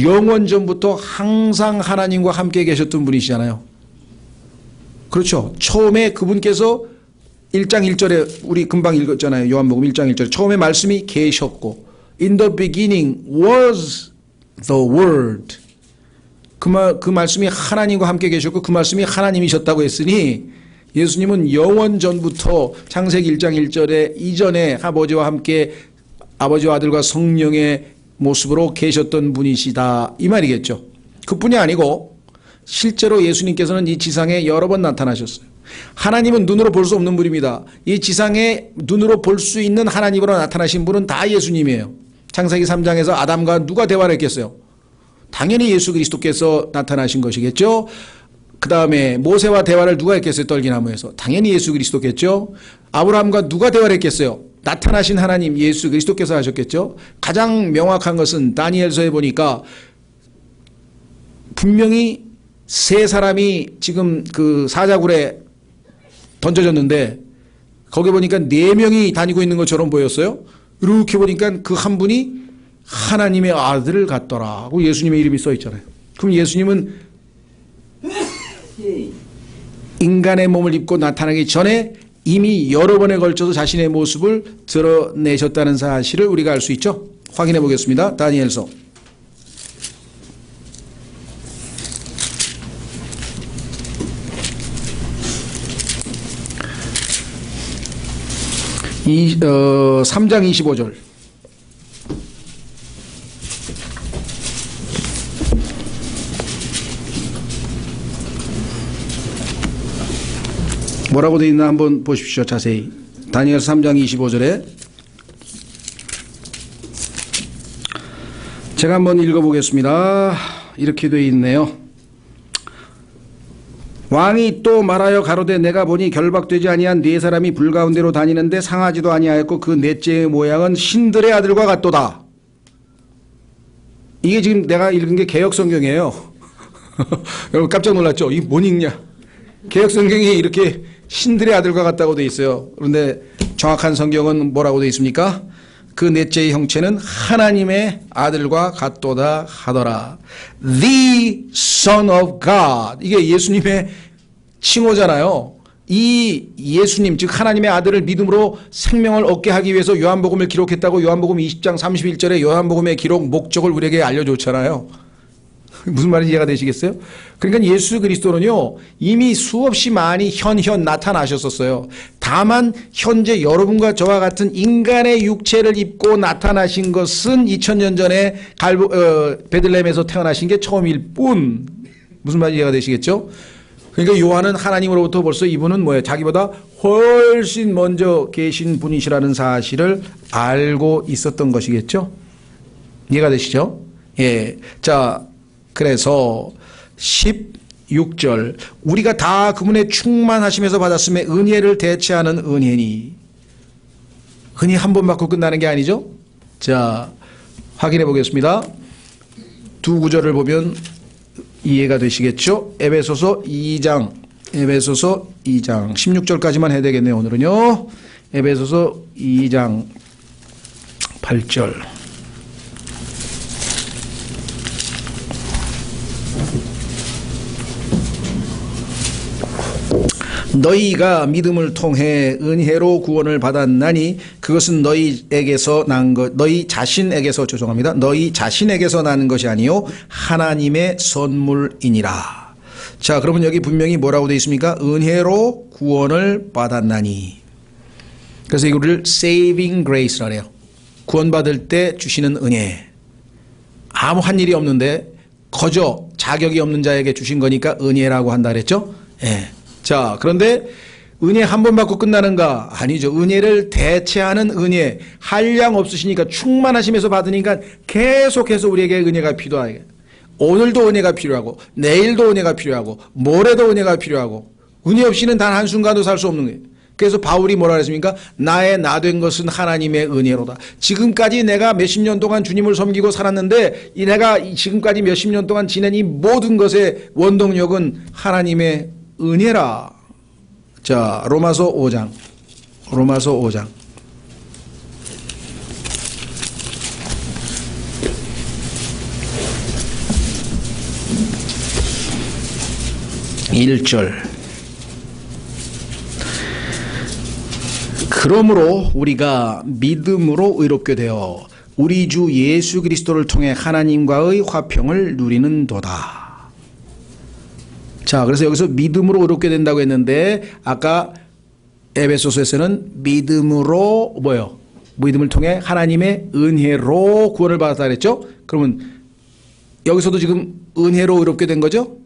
영원 전부터 항상 하나님과 함께 계셨던 분이시잖아요. 그렇죠. 처음에 그분께서 1장 1절에 우리 금방 읽었잖아요. 요한복음 1장 1절에 처음에 말씀이 계셨고 In the beginning was the word. 그 말씀이 하나님과 함께 계셨고 그 말씀이 하나님이셨다고 했으니 예수님은 영원 전부터 창세기 1장 1절에 이전에 아버지와 함께 아버지와 아들과 성령의 모습으로 계셨던 분이시다 이 말이겠죠. 그뿐이 아니고 실제로 예수님께서는 이 지상에 여러 번 나타나셨어요. 하나님은 눈으로 볼 수 없는 분입니다. 이 지상에 눈으로 볼 수 있는 하나님으로 나타나신 분은 다 예수님이에요. 창세기 3장에서 아담과 누가 대화를 했겠어요? 당연히 예수 그리스도께서 나타나신 것이겠죠. 그 다음에 모세와 대화를 누가 했겠어요? 떨기나무에서. 당연히 예수 그리스도겠죠. 아브라함과 누가 대화를 했겠어요? 나타나신 하나님 예수 그리스도께서 하셨겠죠. 가장 명확한 것은 다니엘서에 보니까 분명히 세 사람이 지금 그 사자굴에 던져졌는데 거기 보니까 4명이 다니고 있는 것처럼 보였어요. 이렇게 보니까 그 한 분이 하나님의 아들을 같더라고 예수님의 이름이 써 있잖아요. 그럼 예수님은 인간의 몸을 입고 나타나기 전에 이미 여러 번에 걸쳐서 자신의 모습을 드러내셨다는 사실을 우리가 알 수 있죠. 확인해 보겠습니다. 다니엘서 3장 25절. 뭐라고 되어 있나 한번 보십시오. 자세히. 다니엘서 3장 25절에 제가 한번 읽어보겠습니다. 이렇게 되어 있네요. 왕이 또 말하여 가로되 내가 보니 결박되지 아니한 네 사람이 불 가운데로 다니는데 상하지도 아니하였고 그 넷째의 모양은 신들의 아들과 같도다. 이게 지금 내가 읽은 게 개역성경이에요. 여러분 깜짝 놀랐죠? 이게 뭔 읽냐? 개역성경이 이렇게 신들의 아들과 같다고 되어 있어요. 그런데 정확한 성경은 뭐라고 되어 있습니까? 그 넷째의 형체는 하나님의 아들과 같도다 하더라. The Son of God. 이게 예수님의 칭호잖아요. 이 예수님 즉 하나님의 아들을 믿음으로 생명을 얻게 하기 위해서 요한복음을 기록했다고 요한복음 20장 31절에 요한복음의 기록 목적을 우리에게 알려줬잖아요. 무슨 말인지 이해가 되시겠어요? 그러니까 예수 그리스도는요 이미 수없이 많이 현현 나타나셨었어요. 다만 현재 여러분과 저와 같은 인간의 육체를 입고 나타나신 것은 2000년 전에 베들레헴에서 태어나신 게 처음일 뿐. 무슨 말인지 이해가 되시겠죠? 그러니까 요한은 하나님으로부터 벌써 이분은 뭐예요? 자기보다 훨씬 먼저 계신 분이시라는 사실을 알고 있었던 것이겠죠? 이해가 되시죠? 예. 자, 그래서 16절 우리가 다 그분의 충만하심에서 받았음에 은혜를 대체하는 은혜니. 은혜 한 번 받고 끝나는 게 아니죠. 자, 확인해 보겠습니다. 두 구절을 보면 이해가 되시겠죠. 에베소서 2장 16절까지만 해야 되겠네요. 오늘은요 에베소서 2장 8절 너희가 믿음을 통해 은혜로 구원을 받았나니 그것은 너희 자신에게서 난 것이 아니요 하나님의 선물이니라. 자, 그러면 여기 분명히 뭐라고 되어 있습니까? 은혜로 구원을 받았나니. 그래서 이거를 saving grace라 해요. 구원받을 때 주시는 은혜. 아무 한 일이 없는데 거저 자격이 없는 자에게 주신 거니까 은혜라고 한다 그랬죠? 예. 자, 그런데 은혜 한 번 받고 끝나는가? 아니죠. 은혜를 대체하는 은혜. 한량 없으시니까 충만하심에서 받으니까 계속해서 우리에게 은혜가 필요하게. 오늘도 은혜가 필요하고 내일도 은혜가 필요하고 모레도 은혜가 필요하고 은혜 없이는 단 한순간도 살 수 없는 거예요. 그래서 바울이 뭐라 그랬습니까? 나의 나 된 것은 하나님의 은혜로다. 지금까지 내가 몇십 년 동안 주님을 섬기고 살았는데 내가 지금까지 몇십 년 동안 지낸 이 모든 것의 원동력은 하나님의 은혜라. 자, 로마서 5장. 1절. 그러므로 우리가 믿음으로 의롭게 되어 우리 주 예수 그리스도를 통해 하나님과의 화평을 누리는도다. 자, 그래서 여기서 믿음으로 의롭게 된다고 했는데 아까 에베소서에서는 믿음으로 뭐요? 믿음을 통해 하나님의 은혜로 구원을 받았다 그랬죠? 그러면 여기서도 지금 은혜로 의롭게 된 거죠?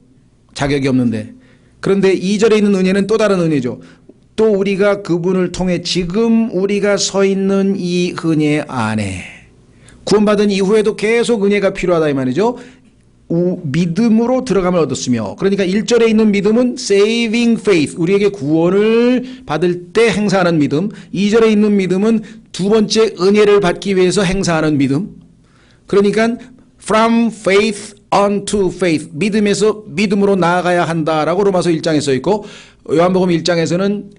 자격이 없는데. 그런데 2절에 있는 은혜는 또 다른 은혜죠. 또 우리가 그분을 통해 지금 우리가 서 있는 이 은혜 안에 구원받은 이후에도 계속 은혜가 필요하다 이 말이죠. 믿음으로 들어감을 얻었으며, 그러니까 1절에 있는 믿음은 saving faith, 우리에게 구원을 받을 때 행사하는 믿음. 2절에 있는 믿음은 두 번째 은혜를 받기 위해서 행사하는 믿음. 그러니까 from faith unto faith, 믿음에서 믿음으로 나아가야 한다라고 로마서 1장에 써 있고, 요한복음 1장에서는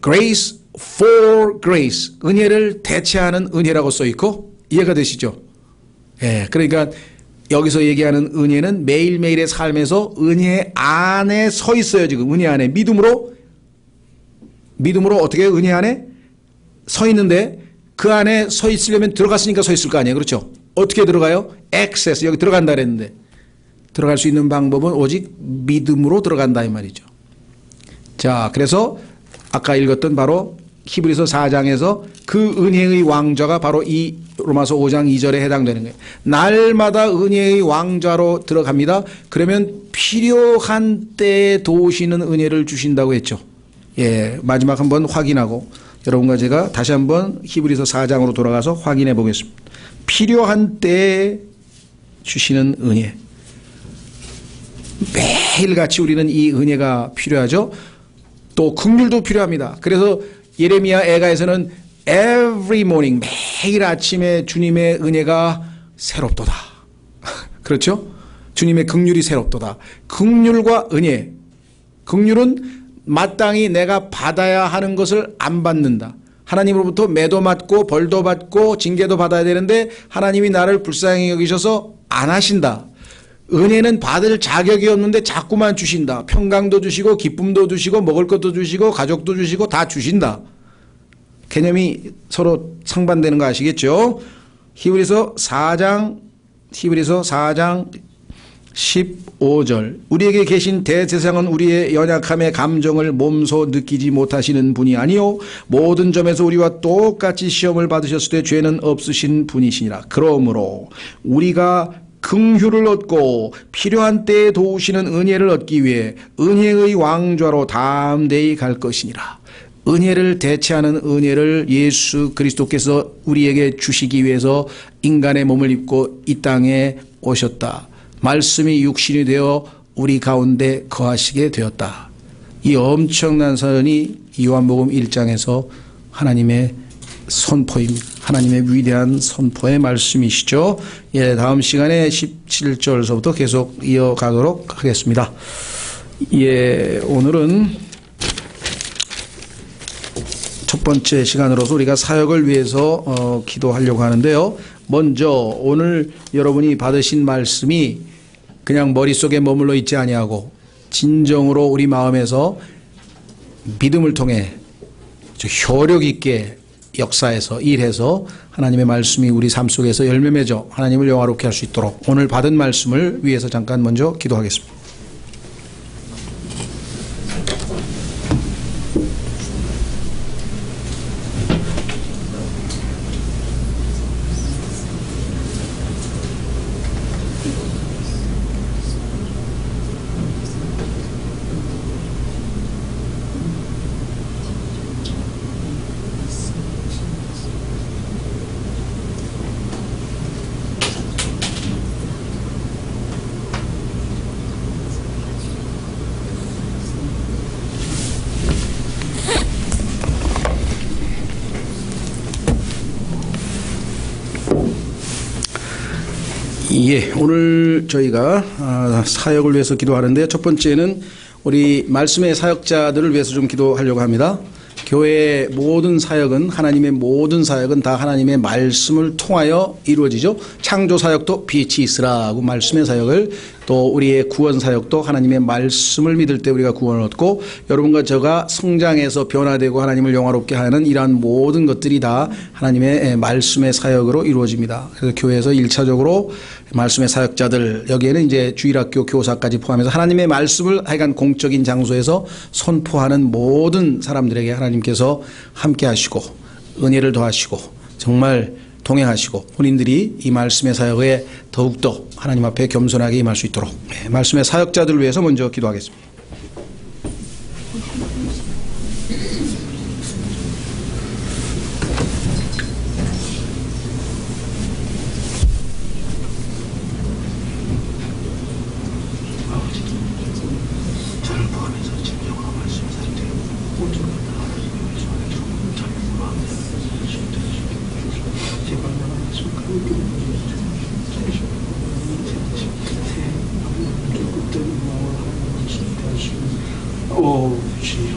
grace for grace, 은혜를 대체하는 은혜라고 써 있고, 이해가 되시죠? 예, 그러니까 여기서 얘기하는 은혜는 매일매일의 삶에서 은혜 안에 서 있어요. 지금 은혜 안에 믿음으로 어떻게 은혜 안에 서 있는데, 그 안에 서 있으려면 들어갔으니까 서 있을 거 아니에요. 그렇죠? 어떻게 들어가요? access, 여기 들어간다 그랬는데 들어갈 수 있는 방법은 오직 믿음으로 들어간다 이 말이죠. 자, 그래서 아까 읽었던 바로 히브리서 4장에서 그 은혜의 왕좌가 바로 이 로마서 5장 2절에 해당되는 거예요. 날마다 은혜의 왕좌로 들어갑니다. 그러면 필요한 때에 도우시는 은혜를 주신다고 했죠. 예, 마지막 한번 확인하고 여러분과 제가 다시 한번 히브리서 4장으로 돌아가서 확인해 보겠습니다. 필요한 때에 주시는 은혜. 매일같이 우리는 이 은혜가 필요하죠. 또 긍휼도 필요합니다. 그래서 예레미야 애가에서는 every morning, 매일 아침에 주님의 은혜가 새롭도다. 그렇죠? 주님의 긍휼이 새롭도다. 긍휼과 은혜. 긍휼은 마땅히 내가 받아야 하는 것을 안 받는다. 하나님으로부터 매도 맞고 벌도 받고 징계도 받아야 되는데 하나님이 나를 불쌍히 여기셔서 안 하신다. 은혜는 받을 자격이 없는데 자꾸만 주신다. 평강도 주시고 기쁨도 주시고 먹을 것도 주시고 가족도 주시고 다 주신다. 개념이 서로 상반되는 거 아시겠죠? 히브리서 4장 15절. 우리에게 계신 대제사장은 우리의 연약함의 감정을 몸소 느끼지 못하시는 분이 아니요 모든 점에서 우리와 똑같이 시험을 받으셨을 때 죄는 없으신 분이시니라. 그러므로 우리가 긍휼을 얻고 필요한 때에 도우시는 은혜를 얻기 위해 은혜의 왕좌로 담대히 갈 것이니라. 은혜를 대체하는 은혜를 예수 그리스도께서 우리에게 주시기 위해서 인간의 몸을 입고 이 땅에 오셨다. 말씀이 육신이 되어 우리 가운데 거하시게 되었다. 이 엄청난 사연이 요한복음 1장에서 하나님의 선포입니다. 하나님의 위대한 선포의 말씀이시죠. 예, 다음 시간에 17절서부터 계속 이어가도록 하겠습니다. 예, 오늘은 첫 번째 시간으로서 우리가 사역을 위해서 기도하려고 하는데요. 먼저 오늘 여러분이 받으신 말씀이 그냥 머릿속에 머물러 있지 아니하고 진정으로 우리 마음에서 믿음을 통해 효력 있게 역사에서 일해서 하나님의 말씀이 우리 삶 속에서 열매 맺어 하나님을 영화롭게 할 수 있도록 오늘 받은 말씀을 위해서 잠깐 먼저 기도하겠습니다. 예, 오늘 저희가 사역을 위해서 기도하는데 첫 번째는 우리 말씀의 사역자들을 위해서 좀 기도하려고 합니다. 교회의 모든 사역은 하나님의 모든 사역은 다 하나님의 말씀을 통하여 이루어지죠. 창조 사역도 빛이 있으라고 말씀의 사역을 또 우리의 구원 사역도 하나님의 말씀을 믿을 때 우리가 구원을 얻고 여러분과 저가 성장해서 변화되고 하나님을 영화롭게 하는 이러한 모든 것들이 다 하나님의 말씀의 사역으로 이루어집니다. 그래서 교회에서 1차적으로 말씀의 사역자들 여기에는 이제 주일학교 교사까지 포함해서 하나님의 말씀을 하여간 공적인 장소에서 선포하는 모든 사람들에게 하나님께서 함께 하시고 은혜를 더하시고 정말 동행하시고 본인들이 이 말씀의 사역에 더욱더 하나님 앞에 겸손하게 임할 수 있도록 말씀의 사역자들을 위해서 먼저 기도하겠습니다. 오, 주여.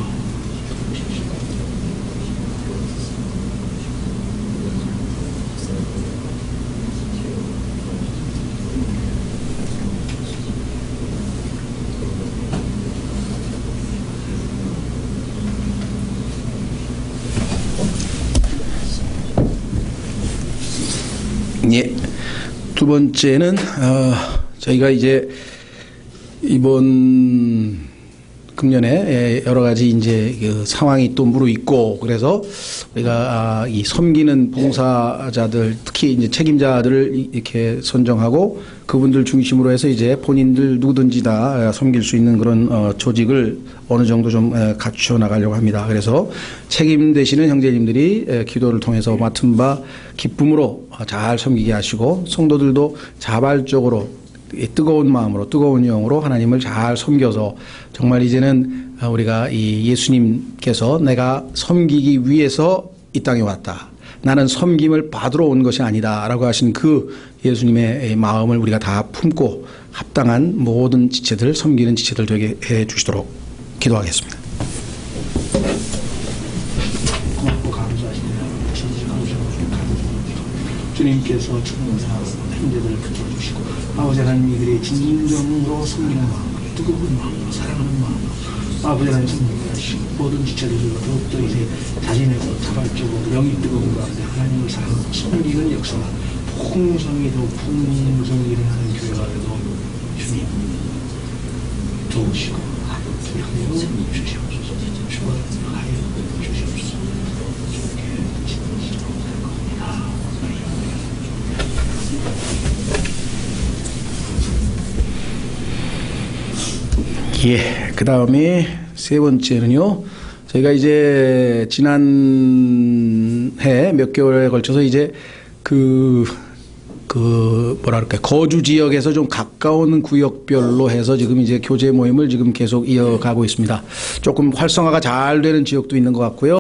예. 두 번째는 저희가 이제 이번 금년에 여러 가지 이제 그 상황이 또 무르익고 그래서 우리가 이 섬기는 봉사자들 특히 이제 책임자들을 이렇게 선정하고 그분들 중심으로 해서 이제 본인들 누구든지 다 섬길 수 있는 그런 조직을 어느 정도 좀 갖춰 나가려고 합니다. 그래서 책임되시는 형제님들이 기도를 통해서 맡은 바 기쁨으로 잘 섬기게 하시고 성도들도 자발적으로 뜨거운 마음으로 뜨거운 영으로 하나님을 잘 섬겨서 정말 이제는 우리가 이 예수님께서 내가 섬기기 위해서 이 땅에 왔다. 나는 섬김을 받으러 온 것이 아니다 라고 하신 그 예수님의 마음을 우리가 다 품고 합당한 모든 지체들 섬기는 지체들 되게 해 주시도록 기도하겠습니다. 고맙고 감사하시네요. 주님께서 형제들을 붙여주시고 아버지 하나님 이들의 진정으로 섬기는 마음 뜨거운 마음 사랑하는 마음 아버지 하나님 섬기시고 모든 지체들로 더욱더 이제 자진해서 자발적으로 영이 뜨거운 가운데 하나님을 사랑하고 섬기는 역사가 풍성히 더 풍성히 일어나는 교회가 되도록 주님 도우시고 하여 주시옵소서 축원하여 주시옵소서 예, 그 다음에 세 번째는요, 저희가 이제 지난해 몇 개월에 걸쳐서 이제 뭐랄까, 거주 지역에서 좀 가까운 구역별로 해서 지금 이제 교제 모임을 지금 계속 이어가고 있습니다. 조금 활성화가 잘 되는 지역도 있는 것 같고요.